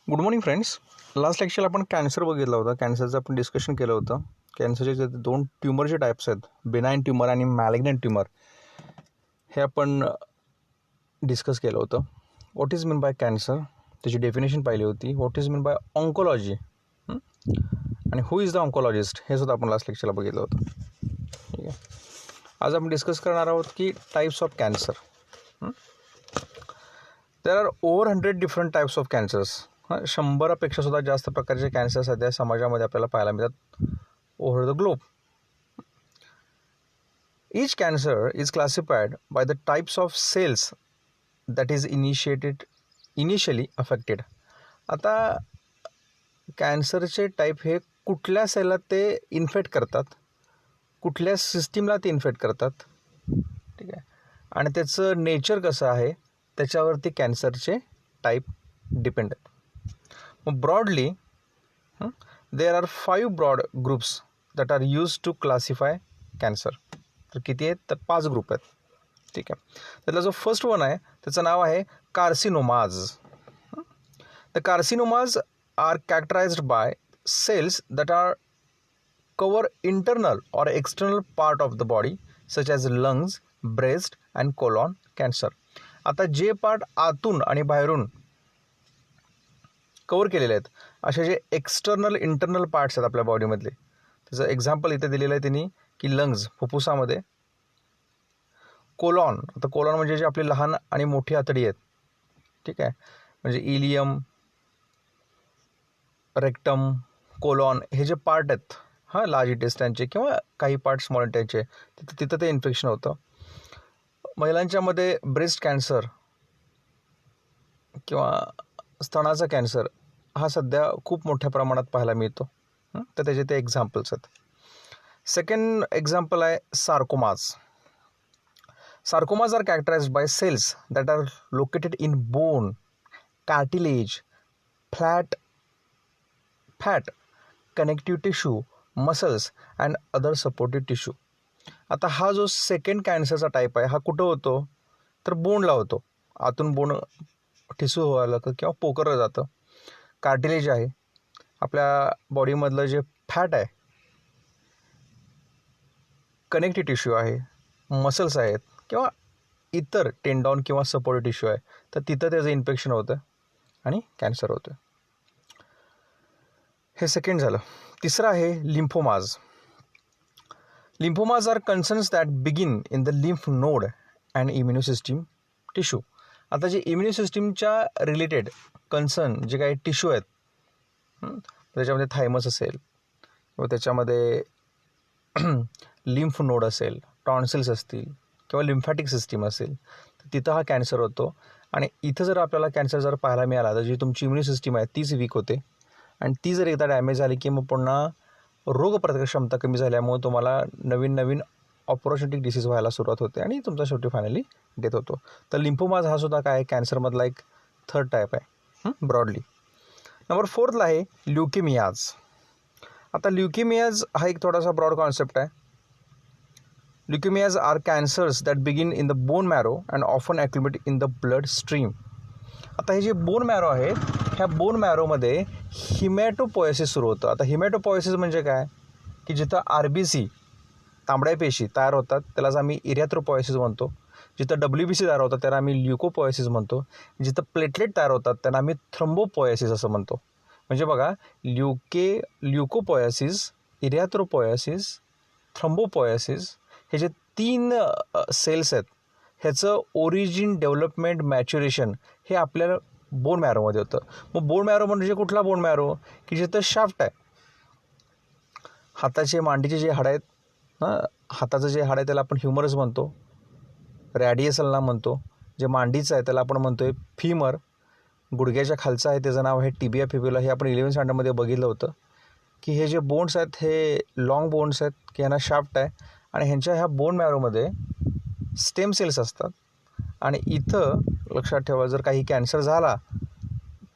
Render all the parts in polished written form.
Good morning friends. Last लेक्चरला आपण cancer बघितला होता. कॅन्सरचं आपण डिस्कशन केलं होतं. कॅन्सरचे जे दोन ट्युमरचे टाईप्स आहेत, बेनाईन ट्युमर आणि मॅलिग्नंट ट्युमर, हे आपण डिस्कस केलं होतं. What is mean by cancer, त्याची डेफिनेशन पाहिली होती. What is mean by oncology आणि हू इज द ऑन्कोलॉजिस्ट, हे सुद्धा आपण लास्ट लेक्चरला बघितलं होतं. ठीक आहे. आज आपण डिस्कस करणार आहोत की types of cancer. There are over 100 different types of cancers. 100पेक्षा सुद्धा जास्त प्रकारचे कॅन्सर सध्या समाजामध्ये आपल्याला पाहायला मिळतात over the globe. Each cancer is classified by the types of cells that is initially affected. आता कॅन्सरचे टाईप हे कुठल्या सेलला ते इन्फेक्ट करतात, कुठल्या सिस्टीमला ते इन्फेक्ट करतात, ठीक आहे, आणि त्याचं नेचर कसं आहे त्याच्यावरती कॅन्सरचे टाईप डिपेंड आहेत. मग broadly there are 5 broad groups that are use to classify cancer. तर किती आहेत? तर 5 ग्रुप आहेत. ठीक आहे. त्यातला जो फर्स्ट वन आहे त्याचं नाव आहे carcinomas. The carcinomas are characterized by cells that are cover internal और external part of the body such as lungs, breast and colon cancer. आता जे पार्ट आतून आणि बाहेरून कवर केलेले आहेत असे जे एक्सटर्नल इंटरनल पार्ट्स आहेत आपल्या बॉडीमधले, त्याचं एक्झाम्पल इथे दिलेलं आहे त्यांनी की लंग्स फुफ्फुसामध्ये, कोलॉन, आता कोलॉन म्हणजे जे आपली लहान आणि मोठी आतडी आहेत, ठीक आहे, म्हणजे इलियम, रेक्टम, कोलॉन हे जे पार्ट आहेत लार्ज इंटेस्टाईनचे किंवा काही पार्ट स्मॉल इंटेस्टाईनचे, तिथं ते इन्फेक्शन होतं. महिलांच्यामध्ये ब्रेस्ट कॅन्सर किंवा स्तनाचा कॅन्सर हा सध्या खूप मोठ्या प्रमाणात पाहायला मिळतो. तर त्याचे ते एक्झाम्पल्स आहेत. सेकंड एक्झाम्पल आहे sarcomas. Sarcomas are characterized by cells that are located in bone, cartilage, fat, connective tissue, muscles and other supportive tissue. आता हा जो सेकंड कॅन्सरचा टाईप आहे हा कुठं होतो? तर बोनला होतो. आतून बोन टिश्यू व्हायला लागतं किंवा पोकरलं जातं. कार्टिलेज आहे, आपल्या बॉडीमधलं जे फॅट आहे, कनेक्टिव्ह टिश्यू आहे, मसल्स आहेत किंवा इतर टेंडॉन किंवा सपोर्टिव्ह टिश्यू आहे, तर तिथं त्याचं इन्फेक्शन होतं आणि कॅन्सर होतं. हे सेकंड झालं. तिसरं आहे lymphomas. Lymphomas are concerns that begin in the lymph node and immuno system tissue. आता जे इम्युनो सिस्टीमच्या रिलेटेड कन्सर्न जे काही टिश्यू आहेत, त्याच्यामध्ये थायमस असेल किंवा त्याच्यामध्ये लिम्फ नोड असेल, टॉन्सिल्स असतील किंवा लिम्फॅटिक सिस्टीम असेल, तर तिथं हा कॅन्सर होतो. आणि इथं जर आपल्याला कॅन्सर जर पाहायला मिळाला तर जी तुमची इम्युनो सिस्टीम आहे तीच वीक होते आणि ती जर एकदा डॅमेज झाली की मग पुन्हा रोगप्रतिकारक क्षमता कमी झाल्यामुळे तुम्हाला नवीन ऑपॉर्च्युनिटिक डिसीज व्हायला सुरुवात होते आणि तुमचा शेवटी फायनली डेथ होतो. तर लिम्फोमाज हा सुद्धा काय कॅन्सरमधला एक थर्ड टाईप आहे ब्रॉडली. नंबर 4ला आहे ल्युकेमियाज. आता ल्युकेमियाज हा एक थोडासा ब्रॉड कॉन्सेप्ट आहे. Leukemias are cancers that begin in the bone marrow and often accumulate in the blood stream. आता हे जे बोन मॅरो आहेत ह्या बोन मॅरोमध्ये हिमॅटोपोयसिस सुरू होतं. आता हिमॅटोपोयसिस म्हणजे काय की जिथं RBC तांबड्या पेशी तयार होतात त्यालाच आम्ही इरॅथ्रोपोयसिस म्हणतो. जिथं WBC तयार होतात त्याला आम्ही ल्युकोपोयसिस म्हणतो. जिथं प्लेटलेट तयार होतात त्यांना आम्ही थ्रोम्बोपोयसिस असं म्हणतो. म्हणजे बघा, ल्युकोपोयसिस, इरॅथ्रोपोयसिस, थ्रोम्बोपोयसिस हे जे 3 सेल्स आहेत ह्याचं ओरिजिन, डेव्हलपमेंट, मॅच्युरेशन हे आपल्या बोन मॅरोमध्ये होतं. मग बोन मॅरो म्हणजे कुठला बोन मॅरो की जिथं शाफ्ट आहे, हाताचे मांडीचे जे हाडं आहेत, हाताचं जे हाड आहे त्याला आपण ह्युमरस म्हणतो, रॅडियसलला म्हणतो. जे मांडीचं आहे त्याला आपण म्हणतो आहे फीमर. गुडघ्याच्या खालचं आहे त्याचं नाव आहे टिबिया फिब्युला. हे आपण 11th स्टँडर्डमध्ये बघितलं होतं की हे जे बोन्स आहेत हे लाँग बोन्स आहेत की ह्यांना शाफ्ट आहे आणि ह्यांच्या ह्या बोन मॅरोमध्ये स्टेम सेल्स असतात. आणि इथं लक्षात ठेवा, जर काही कॅन्सर झाला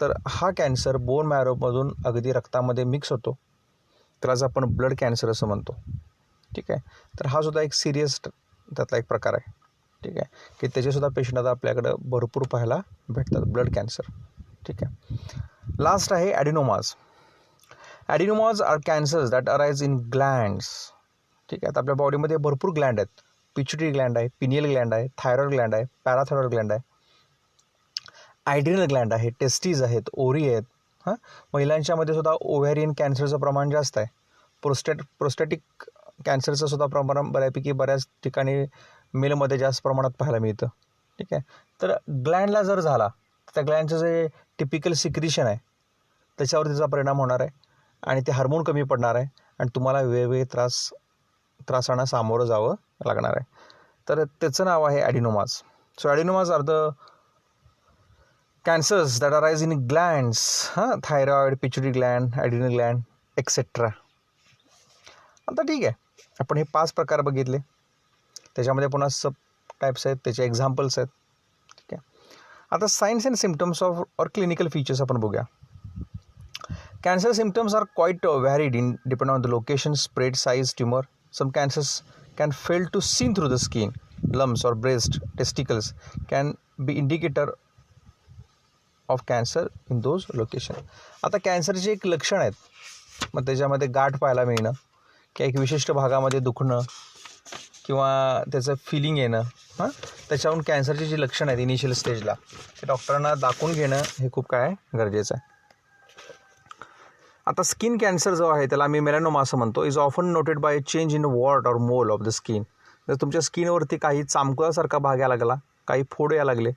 तर हा कॅन्सर बोन मॅरोमधून अगदी रक्तामध्ये मिक्स होतो. त्यालाच आपण ब्लड कॅन्सर असं म्हणतो. ठीक आहे. तर हा सुद्धा एक सिरियस त्यातला एक प्रकार आहे. ठीक आहे, की त्याचेसुद्धा पेशंट आता आपल्याकडं भरपूर पाहायला भेटतात, ब्लड कॅन्सर. ठीक आहे. लास्ट आहे adenomas. Adenomas are cancers that arise in glands. ठीक आहे. तर आपल्या बॉडीमध्ये भरपूर ग्लँड आहेत. पिच्युटरी ग्लँड आहे, पिनियल ग्लँड आहे, थायरॉइड ग्लँड आहे, पॅराथायरॉइड ग्लँड आहे, ॲड्रिनल ग्लँड आहे, टेस्टीज आहेत, ओरी आहेत. महिलांच्यामध्ये सुद्धा ओव्हॅरियन कॅन्सरचं प्रमाण जास्त आहे. प्रोस्टॅटिक कॅन्सरचं सुद्धा प्रमाण बऱ्याच ठिकाणी मेलमध्ये जास्त प्रमाणात पाहायला मिळतं. ठीक आहे. तर ग्लँडला जर झाला तर त्या ग्लँडचं जे टिपिकल सिक्रिशन आहे त्याच्यावर त्याचा परिणाम होणार आहे आणि ते हार्मोन कमी पडणार आहे आणि तुम्हाला वेगवेगळे त्रासांना सामोरं जावं लागणार आहे. तर त्याचं नाव आहे adenomas. So adenomas are the cancers that arise in glands, thyroid, pituitary gland, adrenal gland etcetera. आता ठीक आहे, आपण हे 5 प्रकार बघितले. त्याच्यामध्ये पुन्हा सब टाईप्स आहेत, त्याचे एक्झाम्पल्स आहेत. ठीक आहे. आता साइन्स अँड सिम्पटम्स ऑफ और क्लिनिकल फीचर्स आपण बघूया. Cancer symptoms are quite varied depending on the location, spread, size, tumor. Some cancers can fail to seen through the skin. Lumps or breast, testicles can be indicator of cancer in those location. आता कॅन्सरचे एक लक्षण आहेत. मग त्याच्यामध्ये गाठ पाहायला मिळणं किंवा एक विशिष्ट भागामध्ये दुखणं किंवा त्याचं फिलिंग येणं, त्याच्याहून कॅन्सरची जी लक्षणं आहेत इनिशियल स्टेजला ते डॉक्टरांना दाखवून घेणं हे खूप काय गरजेचं आहे. आता स्किन कॅन्सर जो आहे त्याला आम्ही मेलॅनोमा असं म्हणतो. Is often noted by change in what और मोल ऑफ द स्किन. जर तुमच्या स्किनवरती काही चामकुळासारखा भाग यायला लागला, काही फोड यायला लागले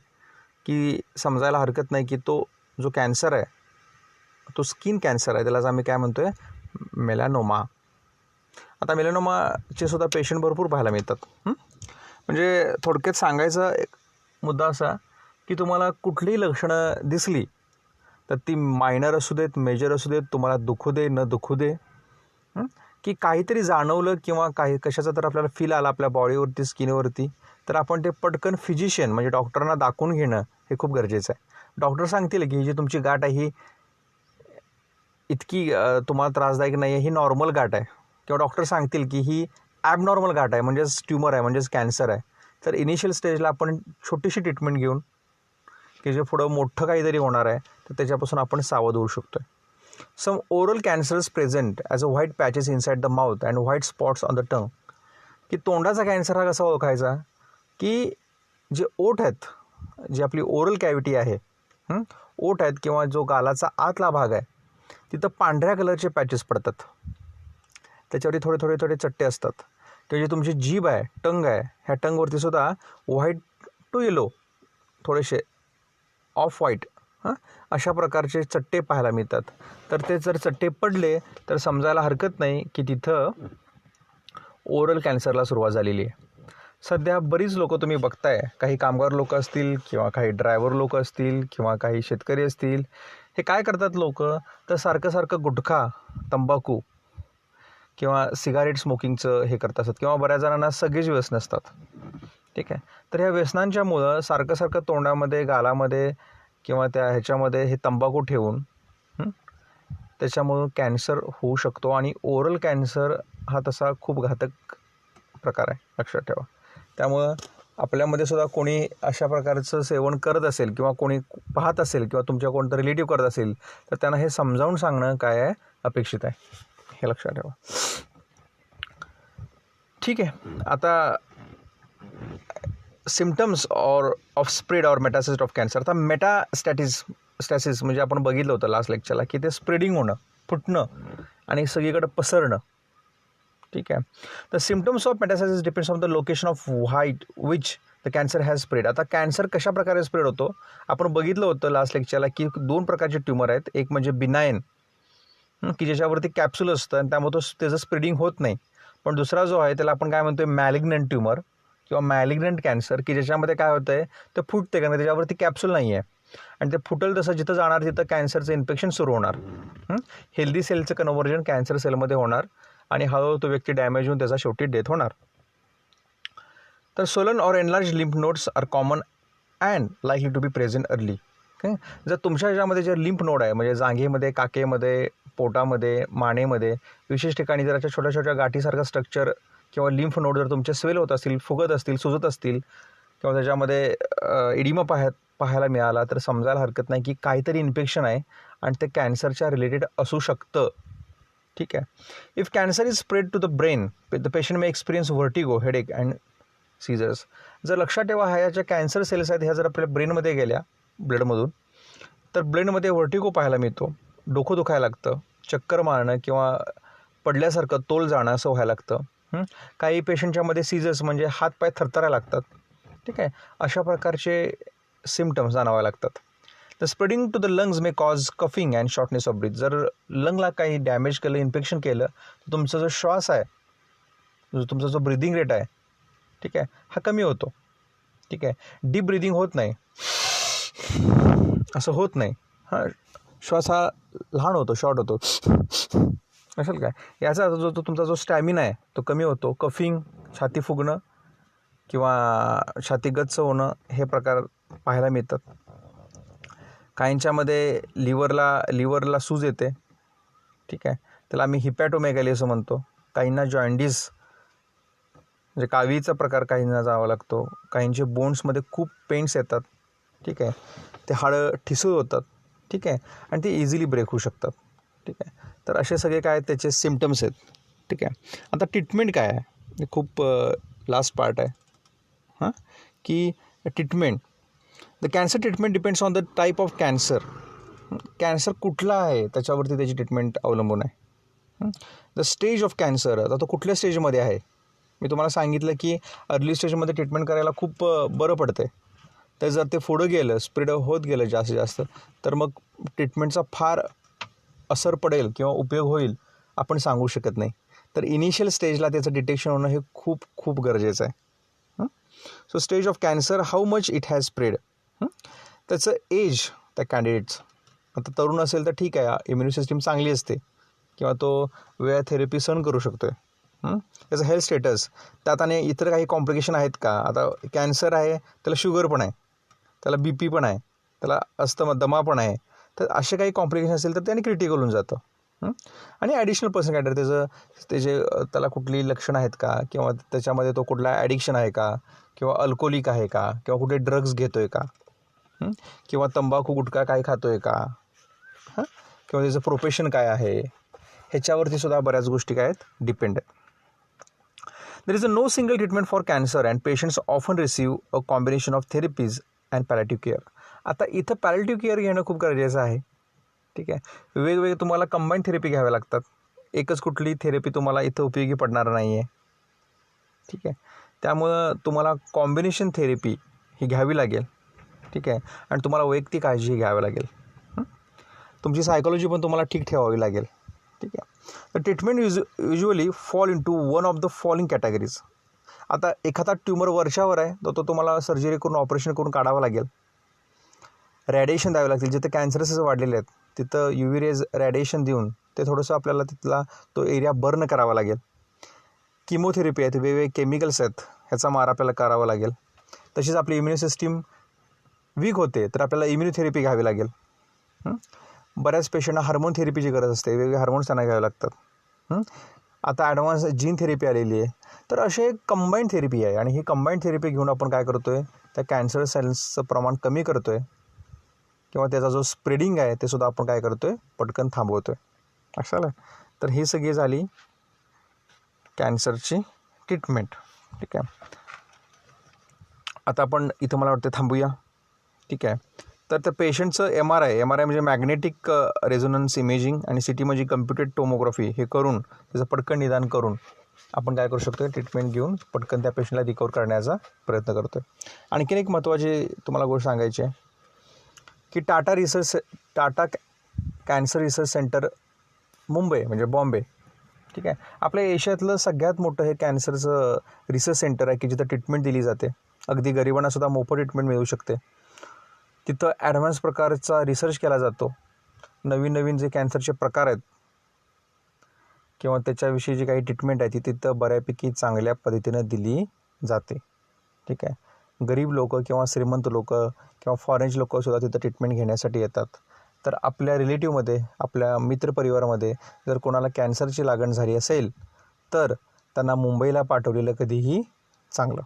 की समजायला हरकत नाही की तो जो कॅन्सर आहे तो स्किन कॅन्सर आहे. त्यालाच आम्ही काय म्हणतो आहे, मेलॅनोमा. आता मेलॅनोमाचे सुद्धा पेशंट भरपूर पाहायला मिळतात. म्हणजे थोडक्यात सांगायचा एक मुद्दा असा की तुम्हाला कुठलीही लक्षणं दिसली तर ती मायनर असू देत, मेजर असू देत, तुम्हाला दुखू दे न दुखू दे, की काहीतरी जाणवलं किंवा काही कशाचा तर आपल्याला फील आला आपल्या बॉडीवरती, स्किनवरती, तर आपण ते पटकन फिजिशियन म्हणजे डॉक्टरांना दाखवून घेणं हे खूप गरजेचं आहे. डॉक्टर सांगतील की ही जी तुमची गाठ आहे ही इतकी तुम्हाला त्रासदायक नाही आहे, ही नॉर्मल गाठ आहे. किंवा डॉक्टर सांगतील की ही ॲबनॉर्मल गाठ आहे म्हणजेच ट्यूमर आहे म्हणजेच कॅन्सर आहे. तर इनिशियल स्टेजला आपण छोटीशी ट्रीटमेंट घेऊन की जे पुढं मोठं काहीतरी होणार आहे तर त्याच्यापासून आपण सावध होऊ शकतो. Some oral cancers present as a white patches inside the mouth and white spots on the tongue. की तोंडाचा कॅन्सर हा कसा ओळखायचा, की जे ओठ आहेत, जी आपली ओरल कॅव्हिटी आहे, ओठ आहेत किंवा जो गालाचा आतला भाग आहे तिथं पांढऱ्या कलरचे पॅचेस पडतात. त्याच्यावरती थोडे थोडे थोडे चट्टे असतात. किंवा जी तुमची जीभ आहे, टंग आहे, ह्या टंगवरती सुद्धा व्हाईट टू येलो थोडेसे ऑफ व्हाईट अशा प्रकारचे चट्टे पाहायला मिळतात. तर ते जर चट्टे पडले तर समजायला हरकत नाही की तिथं ओरल कॅन्सरला सुरुवात झालेली आहे. सध्या बरीच लोकं तुम्ही बघताय, काही कामगार लोक असतील किंवा काही ड्रायव्हर लोक असतील किंवा काही शेतकरी असतील, हे काय करतात लोक तर सारखं गुटखा, तंबाखू किंवा सिगारेट स्मोकिंगचं हे करत असतात किंवा बऱ्याच जणांना सगळेच व्यसन असतात. ठीक आहे. तर ह्या व्यसनांच्यामुळं सारखं तोंडामध्ये, गालामध्ये किंवा त्या ह्याच्यामध्ये हे तंबाखू ठेवून त्याच्यामुळं कॅन्सर होऊ शकतो. आणि ओरल कॅन्सर हा तसा खूप घातक प्रकार आहे, लक्षात ठेवा. त्यामुळं आपल्यामध्ये सुद्धा कोणी अशा प्रकारचं सेवन करत असेल किंवा कोणी पाहत असेल किंवा तुमच्या कोणतं रिलेटिव्ह करत असेल तर त्यांना हे समजावून सांगणं काय आहे अपेक्षित आहे, हे लक्षात ठेवा. ठीक आहे. आता symptoms of spread or metastasis of cancer. आता मेटास्टॅसिस म्हणजे आपण बघितलं होतं लास्ट लेक्चरला की ते स्प्रेडिंग होणं, फुटणं आणि सगळीकडे पसरणं. ठीक आहे. तर symptoms of metastasis depends on the location of which the cancer has spread. आता कॅन्सर कशा प्रकारे स्प्रेड होतो आपण बघितलं होतं लास्ट लेक्चरला की 2 प्रकारचे ट्यूमर आहेत. एक म्हणजे बिनायन की ज्याच्यावरती कॅप्सूल असतं आणि त्यामुळे त्याचं स्प्रेडिंग होत नाही. पण दुसरा जो आहे त्याला आपण काय म्हणतो, मॅलिग्नंट ट्यूमर किंवा मॅलिग्नंट कॅन्सर, की ज्याच्यामध्ये काय होतं आहे ते फुटते कारण त्याच्यावरती कॅप्सूल नाही आहे आणि ते फुटल तसं जिथं जाणार तिथं कॅन्सरचं इन्फेक्शन सुरू होणार. हेल्दी सेलचं कन्व्हर्जन कॅन्सर सेलमध्ये होणार आणि हळूहळू तो व्यक्ती डॅमेज होऊन त्याचा शेवटी डेथ होणार. तर swollen or enlarged lymph nodes are common and likely to be present early. जर तुमच्या ह्याच्यामध्ये जे लिम्फ नोड आहे म्हणजे जांघेमध्ये, काकेमध्ये, पोटामध्ये, मानेमध्ये विशेष ठिकाणी जर अशा छोट्या छोट्या गाठीसारखं स्ट्रक्चर किंवा लिम्फ नोड जर तुमचे स्वेल होत असतील, फुगत असतील, सुजत असतील किंवा त्याच्यामध्ये इडिमा पाहायला पाहायला मिळाला तर समजायला हरकत नाही की काहीतरी इन्फेक्शन आहे आणि ते कॅन्सरच्या रिलेटेड असू शकतं. ठीक आहे. If cancer is spread to the brain the patient may experience vertigo, headache and seizures. जर लक्षात ठेवा ह्या ज्या कॅन्सर सेल्स आहेत ह्या जर आपल्या ब्रेनमध्ये गेल्या ब्लडमधून तर ब्रेनमध्ये व्हर्टिगो पाहायला मिळतो, डोकं दुखायला लागतं, चक्कर मारणं किंवा पडल्यासारखं तोल जाणं असं व्हायला लागतं. काही पेशंटच्यामध्ये सीझर्स म्हणजे हातपाय थरथरायला लागतात. ठीक आहे. अशा प्रकारचे सिम्पटम्स जाणवायला लागतात. The spreading to the lungs may cause coughing and shortness of breath. जर लंगला काही डॅमेज केलं, इन्फेक्शन केलं तर तुमचा जो श्वास आहे, तुमचा जो ब्रिदिंग रेट आहे, ठीक आहे, हा कमी होतो. ठीक आहे. डीप ब्रिदिंग होत नाही, असं होत नाही. श्वास हा लहान होतो, शॉर्ट होतो असेल काय. याचा अर्थ जो तुमचा जो स्टॅमिना आहे तो कमी होतो. कफिंग, छाती फुगणं किंवा छाती गच्च होणं हे प्रकार पाहायला मिळतात. काहींच्यामध्ये लिव्हरला सूज येते. ठीक आहे. त्याला आम्ही हिपॅटोमेगॅली असं म्हणतो. काहींना जॉइंडिस म्हणजे कावीचा प्रकार काहींना जावा लागतो. काहींचे बोन्समध्ये खूप पेन्स येतात. ठीक आहे. ते हाडं ठिसूळ होतात. ठीक आहे. आणि ते इझिली ब्रेक होऊ शकतात. ठीक आहे. तर असे सगळे काय त्याचे सिम्पटम्स आहेत. ठीक आहे. आता ट्रीटमेंट काय आहे, हे खूप लास्ट पार्ट आहे की treatment. The cancer treatment depends on the type of cancer. Cancer कुठला आहे त्याच्यावरती त्याची ट्रीटमेंट अवलंबून आहे. द स्टेज ऑफ कॅन्सर, आता तो कुठल्या स्टेजमध्ये आहे. मी तुम्हाला सांगितलं की अर्ली स्टेजमध्ये ट्रीटमेंट करायला खूप बरं पडते. तर जर ते पुढं गेलं, स्प्रेड होत गेलं जास्तीत जास्त, तर मग ट्रीटमेंटचा फार असर पडेल किंवा उपयोग होईल आपण सांगू शकत नाही. तर इनिशियल स्टेजला त्याचं डिटेक्शन होणं हे खूप खूप गरजेचं आहे. So stage of cancer, how much it has spread, त्याचं एज त्या कॅन्डिडेट्स. आता तरुण असेल तर ठीक आहे, इम्युनी सिस्टीम चांगली असते किंवा तो वेळा थेरपी सहन करू शकतो आहे. त्याचं हेल्थ स्टेटस, त्यात आणि इतर काही कॉम्प्लिकेशन आहेत का. आता कॅन्सर आहे, त्याला शुगर पण आहे, त्याला BP पण आहे, त्याला अस्थमा दमा पण आहे. तर असे काही कॉम्प्लिकेशन असेल तर त्याने क्रिटिकल होऊन जातं. आणि ॲडिशनल पर्सन काय त्याला कुठली लक्षणं आहेत का किंवा त्याच्यामध्ये तो कुठला ॲडिक्शन आहे का किंवा अल्कोहोलिक आहे का किंवा कुठले ड्रग्ज घेतो आहे का किंवा तंबाखू गुटखा काय खातो आहे का किंवा त्याचं प्रोफेशन काय आहे, ह्याच्यावरती सुद्धा बऱ्याच गोष्टी काय आहेत डिपेंड आहेत. There is no single treatment for cancer and patients often receive a combination of therapies and palliative care. आता इथं पॅलेटिव्ह केअर घेणं खूप गरजेचं आहे. ठीक आहे. वेगवेगळे तुम्हाला कंबाईंड थेरपी घ्याव्या लागतात. एकच कुठली थेरपी तुम्हाला इथं उपयोगी पडणार नाही आहे. ठीक आहे. त्यामुळं तुम्हाला कॉम्बिनेशन थेरपी ही घ्यावी लागेल. ठीक आहे. आणि तुम्हाला वैयक्तिक काळजी घ्यावी लागेल. तुमची सायकोलॉजी पण तुम्हाला ठीक ठेवावी लागेल. ठीक आहे. तर treatment usually fall into one of the following categories. आता एखादा ट्यूमर वर्षावर आहे तर तो तुम्हाला सर्जरी करून ऑपरेशन करून काढावा लागेल. रॅडिएशन द्यावे लागतील. जिथे कॅन्सरसेस वाढलेले आहेत तिथं UV रेज रॅडिएशन देऊन ते थोडंसं आपल्याला तिथला तो एरिया बर्न करावा लागेल. किमोथेरपी आहेत, वेगवेगळे केमिकल्स आहेत, ह्याचा मार आपल्याला करावा लागेल. तशीच आपली इम्युनी सिस्टीम वीक होते तर आपल्याला इम्युनिथेरपी घ्यावी लागेल. बऱ्याच पेशंटना हार्मोन थेरपीची गरज असते, वेगवेगळे हार्मोन्स त्यांना घ्यावे लागतात. आता ॲडव्हान्स जीन थेरपी आलेली आहे. तर असे कंबाईंड थेरपी आहे आणि ही कंबाईंड थेरपी घेऊन आपण काय करतो आहे, त्या कॅन्सर सेल्सचं प्रमाण कमी करतो आहे किंवा त्याचा जो स्प्रेडिंग आहे ते सुद्धा आपण काय करतो आहे, पटकन थांबवतो आहे. लक्षात आलं. तर ही सगळी झाली कॅन्सरची ट्रीटमेंट. ठीक आहे. आता आपण इथं मला वाटतं थांबूया. ठीक आहे. तर त्या पेशंटचं MRI म्हणजे मॅग्नेटिक रेझोनन्स इमेजिंग आणि CT म्हणजे कम्प्युटेड टोमोग्राफी हे करून त्याचं पटकन निदान करून आपण काय करू शकतो, ट्रीटमेंट घेऊन पटकन त्या पेशंटला रिकवर करण्याचा प्रयत्न करतो आहे. आणखीन एक महत्त्वाची तुम्हाला गोष्ट सांगायची आहे की Tata cancer research centre Mumbai म्हणजे बॉम्बे. ठीक आहे. आपल्या एशियातलं सगळ्यात मोठं हे कॅन्सरचं रिसर्च सेंटर आहे की जिथं ट्रीटमेंट दिली जाते. अगदी गरिबांनासुद्धा मोफत ट्रीटमेंट मिळू शकते. तिथं ॲडव्हान्स प्रकारचा रिसर्च केला जातो. नवीन नवीन जे कॅन्सरचे प्रकार आहेत किंवा त्याच्याविषयी जी काही ट्रीटमेंट आहे ती तिथं बऱ्यापैकी चांगल्या पद्धतीनं दिली जाते. ठीक आहे. गरीब लोक किंवा श्रीमंत लोक किंवा फॉरेन लोकसुद्धा तिथं ट्रीटमेंट घेण्यासाठी येतात. तर आपल्या रिलेटिव्हमध्ये, आपल्या मित्रपरिवारामध्ये जर कोणाला कॅन्सरची लागण झाली असेल तर त्यांना मुंबईला पाठवलेलं कधीही चांगलं.